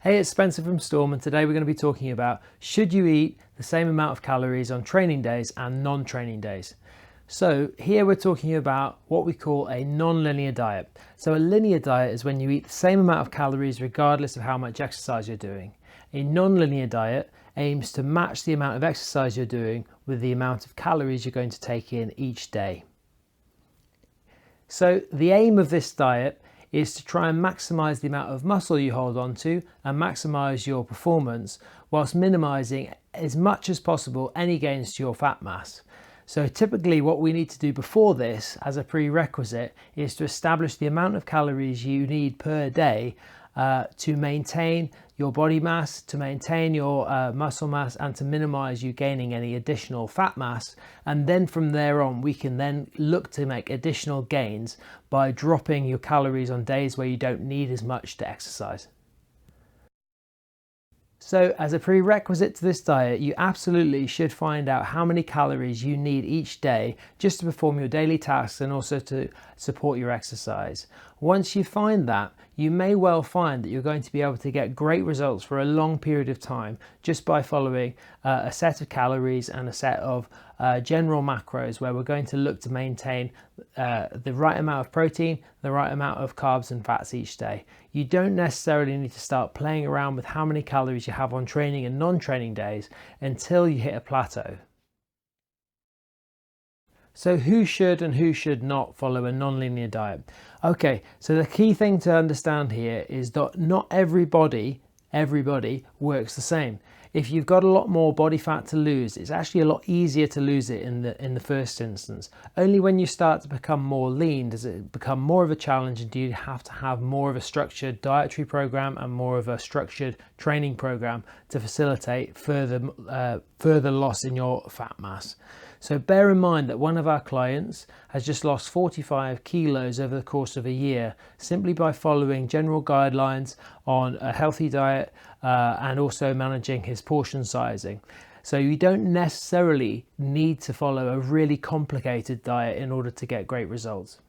Hey, it's Spencer from Storm, and today we're going to be talking about should you eat the same amount of calories on training days and non-training days. So here we're talking about what we call a non-linear diet. So a linear diet is when you eat the same amount of calories regardless of how much exercise you're doing. A non-linear diet aims to match the amount of exercise you're doing with the amount of calories you're going to take in each day. So the aim of this diet is to try and maximize the amount of muscle you hold on to and maximize your performance whilst minimizing as much as possible any gains to your fat mass. So typically what we need to do before this as a prerequisite is to establish the amount of calories you need per day to maintain your body mass, to maintain your muscle mass, and to minimize you gaining any additional fat mass. And then from there on, we can then look to make additional gains by dropping your calories on days where you don't need as much to exercise. So as a prerequisite to this diet, you absolutely should find out how many calories you need each day just to perform your daily tasks and also to support your exercise. Once you find that, you may well find that you're going to be able to get great results for a long period of time just by following a set of calories and a set of general macros where we're going to look to maintain the right amount of protein, the right amount of carbs and fats each day. You don't necessarily need to start playing around with how many calories you have on training and non-training days until you hit a plateau. So who should and who should not follow a non-linear diet? Okay, so the key thing to understand here is that not everybody works the same. If you've got a lot more body fat to lose, it's actually a lot easier to lose it in the first instance. Only when you start to become more lean does it become more of a challenge, and do you have to have more of a structured dietary program and more of a structured training program to facilitate further loss in your fat mass. So bear in mind that one of our clients has just lost 45 kilos over the course of a year simply by following general guidelines on a healthy diet and also managing his portion sizing. So you don't necessarily need to follow a really complicated diet in order to get great results.